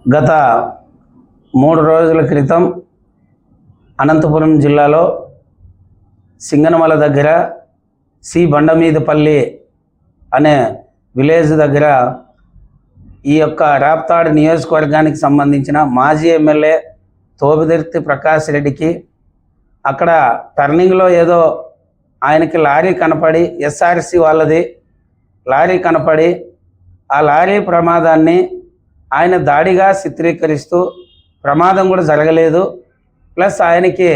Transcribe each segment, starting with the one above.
గత 3 రోజుల క్రితం అనంతపురం జిల్లాలో సింగనమల దగ్గర సి బండమీదపల్లి అనే విలేజ్ దగ్గర ఈ యొక్క రాప్తాడు నియోజకవర్గానికి సంబంధించిన మాజీ ఎమ్మెల్యే తోబిదెర్తి ప్రకాష్ రెడ్డికి అక్కడ టర్నింగ్లో ఏదో ఆయనకి లారీ కనపడి ఎస్ఆర్సి వాళ్ళది లారీ కనపడి ఆ లారీ ప్రమాదాన్ని ఆయన దాడిగా చిత్రీకరిస్తూ ప్రమాదం కూడా జరగలేదు, ప్లస్ ఆయనకి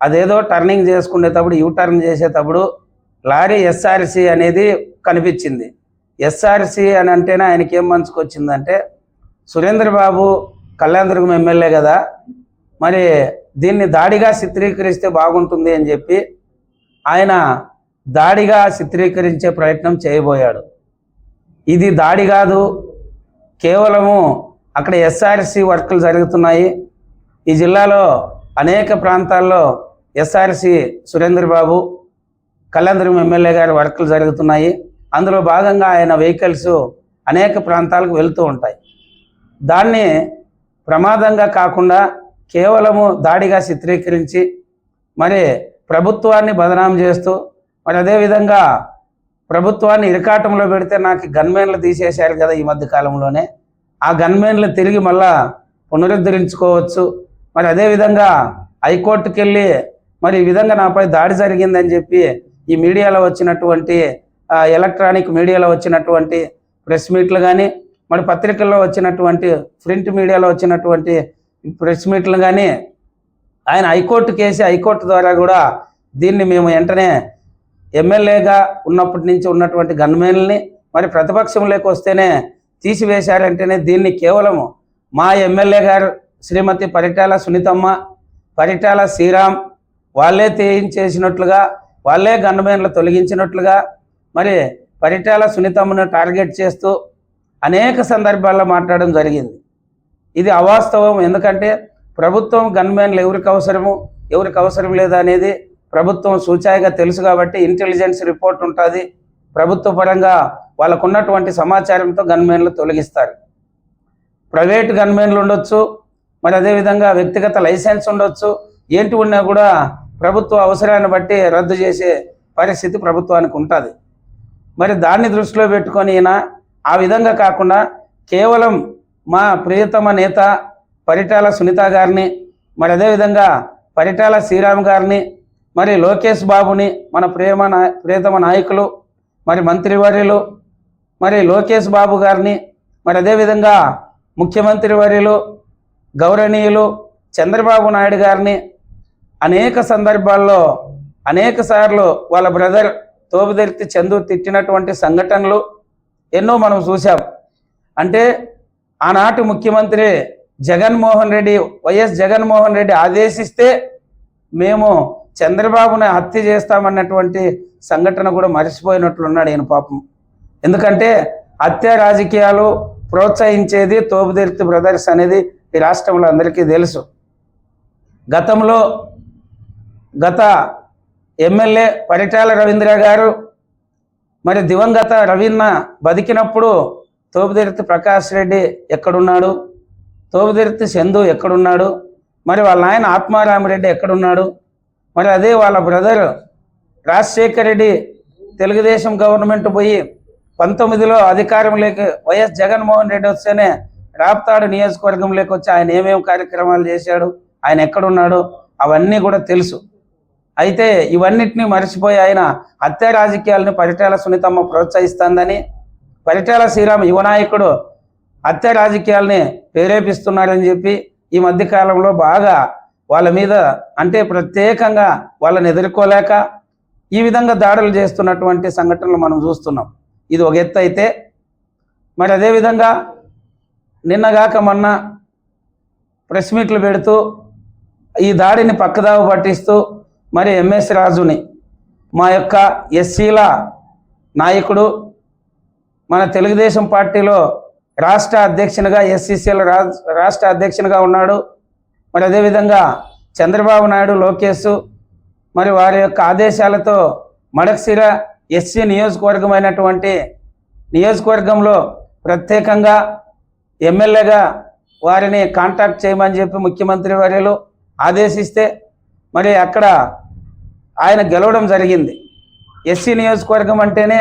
అదేదో టర్నింగ్ చేసుకునేటప్పుడు యూటర్న్ చేసేటప్పుడు లారీ ఎస్ఆర్సి అనేది కనిపించింది. ఎస్ఆర్సి అని అంటేనే ఆయనకి ఏం మనసుకొచ్చిందంటే సురేంద్రబాబు కళ్యాణదుర్గం ఎమ్మెల్యే కదా, మరి దీన్ని దాడిగా చిత్రీకరిస్తే బాగుంటుంది అని చెప్పి ఆయన దాడిగా చిత్రీకరించే ప్రయత్నం చేయబోయాడు. ఇది దాడి కాదు, కేవలము అక్కడ ఎస్ఆర్సి వర్కులు జరుగుతున్నాయి. ఈ జిల్లాలో అనేక ప్రాంతాల్లో ఎస్ఆర్సి సురేంద్రబాబు కళ్యాణదుర్గం ఎమ్మెల్యే గారి వర్కులు జరుగుతున్నాయి. అందులో భాగంగా ఆయన వెహికల్స్ అనేక ప్రాంతాలకు వెళ్తూ ఉంటాయి. దాన్ని ప్రమాదంగా కాకుండా కేవలము దాడిగా చిత్రీకరించి మరి ప్రభుత్వాన్ని బదనాం చేస్తూ, మరి అదేవిధంగా ప్రభుత్వాన్ని ఇరకాటంలో పెడితే నాకు గన్మెన్లు తీసేశారు కదా ఈ మధ్య కాలంలోనే, ఆ గన్మెన్లు తిరిగి మళ్ళా పునరుద్ధరించుకోవచ్చు, మరి అదేవిధంగా హైకోర్టుకి వెళ్ళి మరి ఈ విధంగా నాపై దాడి జరిగిందని చెప్పి ఈ మీడియాలో వచ్చినటువంటి ఎలక్ట్రానిక్ మీడియాలో వచ్చినటువంటి ప్రెస్ మీట్లు కానీ, మరి పత్రికల్లో వచ్చినటువంటి ప్రింట్ మీడియాలో వచ్చినటువంటి ప్రెస్ మీట్లు కానీ ఆయన హైకోర్టు కేసి హైకోర్టు ద్వారా కూడా దీన్ని మేము వెంటనే ఎమ్మెల్యేగా ఉన్నప్పటి నుంచి ఉన్నటువంటి గన్మెన్లని మరి ప్రతిపక్షంలోకి వస్తేనే తీసివేశారంటేనే దీన్ని కేవలము మా ఎమ్మెల్యే గారు శ్రీమతి పరిటాల సునీతమ్మ, పరిటాల శ్రీరామ్ వాళ్ళే చేయించేసినట్లుగా, వాళ్ళే గన్మెన్లు తొలగించినట్లుగా మరి పరిటాల సునీతమ్మను టార్గెట్ చేస్తూ అనేక సందర్భాల్లో మాట్లాడడం జరిగింది. ఇది అవాస్తవం. ఎందుకంటే ప్రభుత్వం గన్మెన్లు ఎవరికి అవసరము ఎవరికి అవసరం లేదా అనేది ప్రభుత్వం సూచాయిగా తెలుసు కాబట్టి ఇంటెలిజెన్స్ రిపోర్ట్ ఉంటుంది. ప్రభుత్వ పరంగా వాళ్ళకు ఉన్నటువంటి సమాచారంతో గన్మెన్లు తొలగిస్తారు. ప్రైవేట్ గన్మెన్లు ఉండొచ్చు, మరి అదేవిధంగా వ్యక్తిగత లైసెన్స్ ఉండొచ్చు, ఏంటి ఉన్నా కూడా ప్రభుత్వ అవసరాన్ని బట్టి రద్దు చేసే పరిస్థితి ప్రభుత్వానికి ఉంటుంది. మరి దాన్ని దృష్టిలో పెట్టుకొని ఈయన ఆ విధంగా కాకుండా కేవలం మా ప్రియతమ నేత పరిటాల సునీత గారిని, మరి అదేవిధంగా పరిటాల శ్రీరామ్ గారిని, మరి లోకేష్ బాబుని, మన ప్రియతమ నాయకులు మరి మంత్రివర్యులు మరి లోకేష్ బాబు గారిని, మరి అదేవిధంగా ముఖ్యమంత్రి వర్యులు గౌరవనీయులు చంద్రబాబు నాయుడు గారిని అనేక సందర్భాల్లో అనేక సార్లు వాళ్ళ బ్రదర్ తోబిదెర్తి చందు తిట్టినటువంటి సంఘటనలు ఎన్నో మనం చూసాం. అంటే ఆనాటి ముఖ్యమంత్రి జగన్మోహన్ రెడ్డి, వైఎస్ జగన్మోహన్ రెడ్డి ఆదేశిస్తే మేము చంద్రబాబుని హత్య చేస్తామన్నటువంటి సంఘటన కూడా మర్చిపోయినట్లున్నాడు ఈయన పాపం. ఎందుకంటే హత్య రాజకీయాలు ప్రోత్సహించేది తోబిదెర్తి బ్రదర్స్ అనేది ఈ రాష్ట్రంలో అందరికీ తెలుసు. గత ఎమ్మెల్యే పరిటాల రవీంద్ర గారు మరి దివంగత రవీంద్ర బతికినప్పుడు తోబిదెర్తి ప్రకాష్ రెడ్డి ఎక్కడున్నాడు, తోబిదెర్తి చందు ఎక్కడున్నాడు, మరి వాళ్ళ నాయన ఆత్మారామిరెడ్డి ఎక్కడున్నాడు, మరి అదే వాళ్ళ బ్రదర్ రాజశేఖర్ రెడ్డి తెలుగుదేశం గవర్నమెంట్ పోయి 19లో అధికారంలోకి వైఎస్ జగన్మోహన్ రెడ్డి వస్తేనే రాప్తాడు నియోజకవర్గంలోకి వచ్చి ఆయన ఏమేమి కార్యక్రమాలు చేశాడు, ఆయన ఎక్కడున్నాడు అవన్నీ కూడా తెలుసు. అయితే ఇవన్నిటినీ మర్చిపోయి ఆయన హత్య రాజకీయాలని పరిటాల సునీతమ్మ ప్రోత్సహిస్తుందని, పరిటాల శ్రీరామ్ యువనాయకుడు హత్య రాజకీయాలని ప్రేరేపిస్తున్నారని చెప్పి ఈ మధ్యకాలంలో బాగా వాళ్ళ మీద అంటే ప్రత్యేకంగా వాళ్ళని ఎదుర్కోలేక ఈ విధంగా దాడులు చేస్తున్నటువంటి సంఘటనలు మనం చూస్తున్నాం. ఇది ఒక ఎత్తు అయితే, మరి అదేవిధంగా నిన్నగాక మొన్న ప్రెస్ మీట్లు పెడుతూ ఈ దాడిని పక్కదావ పట్టిస్తూ మరి ఎంఎస్ రాజుని మా యొక్క ఎస్సీల నాయకుడు, మన తెలుగుదేశం పార్టీలో రాష్ట్ర అధ్యక్షునిగా ఎస్సీసీల రాష్ట్ర అధ్యక్షునిగా ఉన్నాడు. మరి అదేవిధంగా చంద్రబాబు నాయుడు లోకేష్ మరి వారి యొక్క ఆదేశాలతో మడక్సిర ఎస్సీ నియోజకవర్గమైనటువంటి నియోజకవర్గంలో ప్రత్యేకంగా ఎమ్మెల్యేగా వారిని కాంటాక్ట్ చేయమని చెప్పి ముఖ్యమంత్రి వర్యులు ఆదేశిస్తే మరి అక్కడ ఆయన గెలవడం జరిగింది. ఎస్సీ నియోజకవర్గం అంటేనే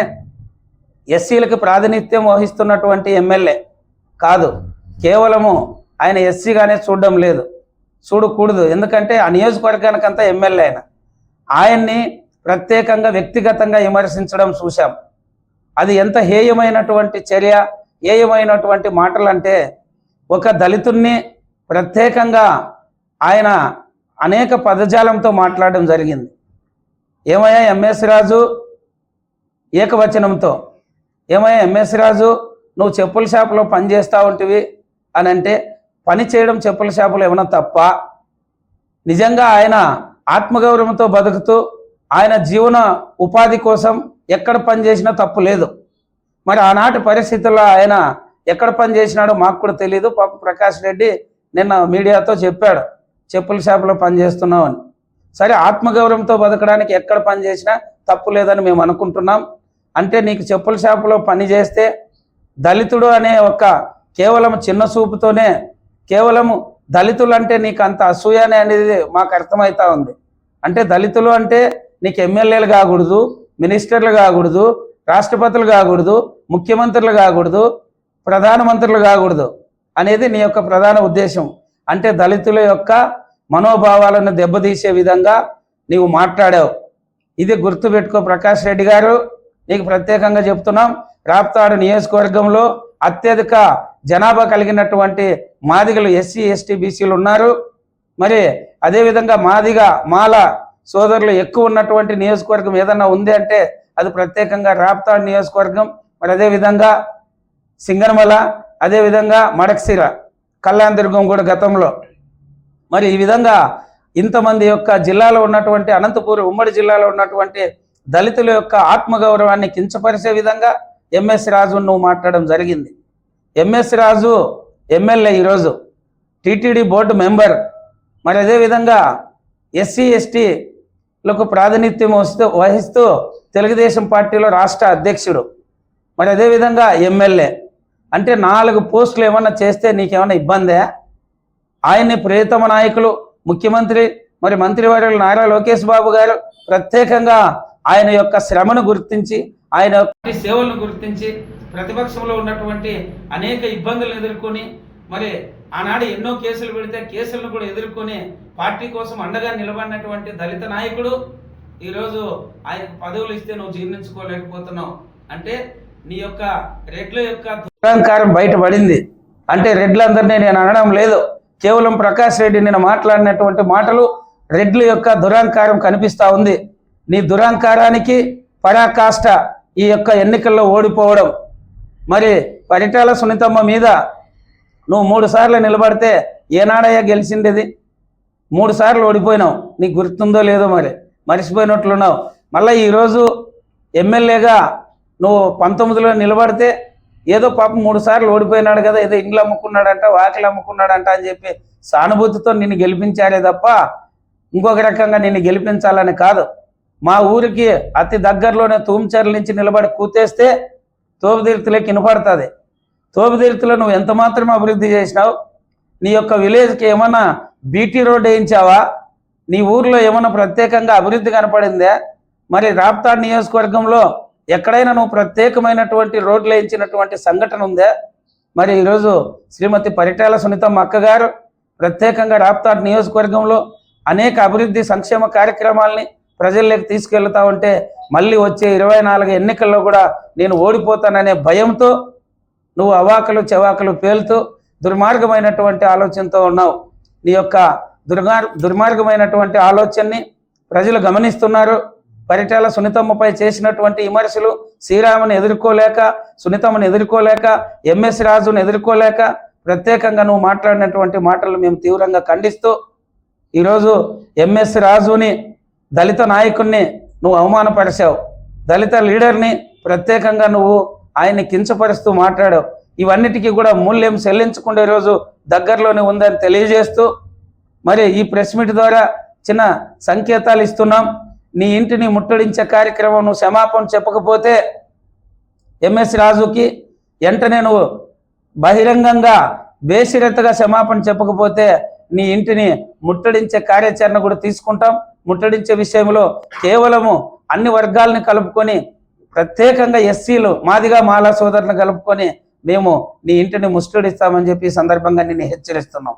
ఎస్సీలకు ప్రాతినిధ్యం వహిస్తున్నటువంటి ఎమ్మెల్యే కాదు, కేవలము ఆయన ఎస్సీగానే చూడడం లేదు, చూడకూడదు. ఎందుకంటే ఆ నియోజకవర్గానికంతా ఎమ్మెల్యే ఆయన్ని ప్రత్యేకంగా వ్యక్తిగతంగా విమర్శించడం చూశాం. అది ఎంత హేయమైనటువంటి చర్య, హేయమైనటువంటి మాటలు అంటే ఒక దళితుణ్ణి ప్రత్యేకంగా ఆయన అనేక పదజాలంతో మాట్లాడడం జరిగింది. ఏమయ్యా ఎంఎస్ రాజు, ఏకవచనంతో ఏమయ్యా ఎంఎస్ రాజు నువ్వు చెప్పుల షాపులో పని చేస్తూ ఉంటివి అని అంటే, పని చేయడం చెప్పుల షాపులో ఏమైనా తప్ప? నిజంగా ఆయన ఆత్మగౌరవంతో బతుకుతూ ఆయన జీవన ఉపాధి కోసం ఎక్కడ పని చేసినా తప్పు లేదు. మరి ఆనాటి పరిస్థితుల్లో ఆయన ఎక్కడ పని చేసినాడో మాకు కూడా తెలియదు. పాప ప్రకాష్ రెడ్డి నిన్న మీడియాతో చెప్పాడు, చెప్పుల షాపులో పని చేస్తున్నాం అని. సరే, ఆత్మగౌరవంతో బతకడానికి ఎక్కడ పని చేసినా తప్పు లేదని మేము అనుకుంటున్నాం. అంటే నీకు చెప్పుల షాపులో పని చేస్తే దళితుడు అనే ఒక కేవలం చిన్న చూపుతోనే, కేవలము దళితులు అంటే నీకు అంత అసూయనే అనేది మాకు అర్థమవుతా ఉంది. అంటే దళితులు అంటే నీకు ఎమ్మెల్యేలు కాకూడదు, మినిస్టర్లు కాకూడదు, రాష్ట్రపతులు కాకూడదు, ముఖ్యమంత్రులు కాకూడదు, ప్రధానమంత్రులు కాకూడదు అనేది నీ యొక్క ప్రధాన ఉద్దేశం. అంటే దళితుల యొక్క మనోభావాలను దెబ్బతీసే విధంగా నీవు మాట్లాడావు. ఇది గుర్తుపెట్టుకో ప్రకాష్ రెడ్డి గారు, నీకు ప్రత్యేకంగా చెప్తున్నాం. రాప్తాడు నియోజకవర్గంలో అత్యధిక జనాభా కలిగినటువంటి మాదిగలు ఎస్సీ ఎస్టీ బీసీలు ఉన్నారు. మరి అదేవిధంగా మాల సోదరులు ఎక్కువ ఉన్నటువంటి నియోజకవర్గం ఏదన్నా ఉంది అంటే అది ప్రత్యేకంగా రాప్తాడు నియోజకవర్గం. మరి అదేవిధంగా సింగనమల, అదేవిధంగా మడక్సిర, కళ్యాణదుర్గం కూడా గతంలో. మరి ఈ విధంగా ఇంతమంది యొక్క జిల్లాలో ఉన్నటువంటి అనంతపూర్ ఉమ్మడి జిల్లాలో ఉన్నటువంటి దళితుల యొక్క ఆత్మగౌరవాన్ని కించపరిచే విధంగా ఎంఎస్ రాజు నువ్వు మాట్లాడడం జరిగింది. ఎంఎస్ రాజు ఎమ్మెల్యే, ఈరోజు టీటీడీ బోర్డు మెంబర్. మరి అదేవిధంగా ఎస్సీ ఎస్టీలకు ప్రాతినిధ్యం వహిస్తూ తెలుగుదేశం పార్టీలో రాష్ట్ర అధ్యక్షుడు. మరి అదేవిధంగా ఎమ్మెల్యే. అంటే 4 పోస్టులు ఏమన్నా చేస్తే నీకేమన్నా ఇబ్బందే? ఆయన్ని ప్రియతమ నాయకులు ముఖ్యమంత్రి మరి మంత్రివర్యులు నారా లోకేష్ బాబు గారు ప్రత్యేకంగా ఆయన యొక్క శ్రమను గుర్తించి, ఆయన యొక్క సేవలను గుర్తించి, ప్రతిపక్షంలో ఉన్నటువంటి అనేక ఇబ్బందులను ఎదుర్కొని, మరి ఆనాడు ఎన్నో కేసులు పెడితే కేసులను కూడా ఎదుర్కొని పార్టీ కోసం అండగా నిలబడినటువంటి దళిత నాయకుడు ఈరోజు ఆయనకు పదవులు ఇస్తే నువ్వు జీర్ణించుకోలేకపోతున్నావు. అంటే నీ యొక్క రెడ్ల యొక్క దురహంకారం బయటపడింది. అంటే రెడ్లందరినీ నేను అనడం లేదు, కేవలం ప్రకాష్ రెడ్డి నేను మాట్లాడినటువంటి మాటలు రెడ్ల యొక్క దురహంకారం కనిపిస్తూ ఉంది. నీ దురహంకారానికి పరాకాష్ట ఈ యొక్క ఎన్నికల్లో ఓడిపోవడం. మరి పరిటాల సునీతమ్మ మీద నువ్వు 3 సార్లు నిలబడితే ఏనాడయ్యా గెలిచిండేది? 3 సార్లు ఓడిపోయినావు. నీకు గుర్తుందో లేదో మరి మర్చిపోయినట్లున్నావు. మళ్ళీ ఈరోజు ఎమ్మెల్యేగా నువ్వు 19లో నిలబడితే ఏదో పాపం 3 సార్లు ఓడిపోయినాడు కదా, ఏదో ఇండ్లు అమ్ముకున్నాడంట, వాకిలు అమ్ముకున్నాడంట అని చెప్పి సానుభూతితో నిన్ను గెలిపించారే తప్ప ఇంకొక రకంగా నిన్ను గెలిపించాలని కాదు. మా ఊరికి అతి దగ్గరలోనే తూంచర్ల నుంచి నిలబడి కూతేస్తే తోపుదీర్తిలోకి వినపడుతుంది. తోపుదీర్తిలో నువ్వు ఎంత మాత్రం అభివృద్ధి చేసినావు? నీ యొక్క విలేజ్కి ఏమన్నా బీటీ రోడ్ వేయించావా? నీ ఊర్లో ఏమన్నా ప్రత్యేకంగా అభివృద్ధి కనపడిందా? మరి రాప్తాడు నియోజకవర్గంలో ఎక్కడైనా నువ్వు ప్రత్యేకమైనటువంటి రోడ్లు వేయించినటువంటి సంఘటన ఉందా? మరి ఈరోజు శ్రీమతి పరిటాల సునీతమ్మ అక్క గారు ప్రత్యేకంగా రాప్తాడు నియోజకవర్గంలో అనేక అభివృద్ధి సంక్షేమ కార్యక్రమాలని ప్రజల్లోకి తీసుకెళ్తా ఉంటే మళ్ళీ వచ్చే 24 ఎన్నికల్లో కూడా నేను ఓడిపోతాననే భయంతో నువ్వు అవాకలు చెవాకలు పేలుతూ దుర్మార్గమైనటువంటి ఆలోచనతో ఉన్నావు. నీ యొక్క దుర్మార్గమైనటువంటి ఆలోచనని ప్రజలు గమనిస్తున్నారు. పరిటాల సునీతమ్మపై చేసినటువంటి విమర్శలు శ్రీరాముని ఎదుర్కోలేక, సునీతమ్మని ఎదుర్కోలేక, ఎంఎస్ రాజును ఎదుర్కోలేక ప్రత్యేకంగా నువ్వు మాట్లాడినటువంటి మాటలు మేము తీవ్రంగా ఖండిస్తూ, ఈరోజు ఎంఎస్ రాజుని దళిత నాయకుడిని నువ్వు అవమానపరిచావు. దళిత లీడర్ని ప్రత్యేకంగా నువ్వు ఆయన్ని కించపరుస్తూ మాట్లాడావు. ఇవన్నిటికీ కూడా మూల్యం చెల్లించకుండా ఈరోజు దగ్గరలోనే ఉందని తెలియజేస్తూ, మరి ఈ ప్రెస్ మీట్ ద్వారా చిన్న సంకేతాలు ఇస్తున్నాం. నీ ఇంటిని ముట్టడించే కార్యక్రమం నువ్వు క్షమాపణ చెప్పకపోతే ఎంఎస్ రాజుకి వెంటనే నువ్వు బహిరంగంగా బేసిరత్తుగా క్షమాపణ చెప్పకపోతే నీ ఇంటిని ముట్టడించే కార్యాచరణ కూడా తీసుకుంటాం. ముట్టడించే విషయంలో కేవలము అన్ని వర్గాలను కలుపుకొని, ప్రత్యేకంగా ఎస్సీలు, మాదిగా మాలా సోదరులను కలుపుకొని మేము నీ ఇంటిని ముట్టడిస్తామని చెప్పి ఈ సందర్భంగా నిన్ను హెచ్చరిస్తున్నాం.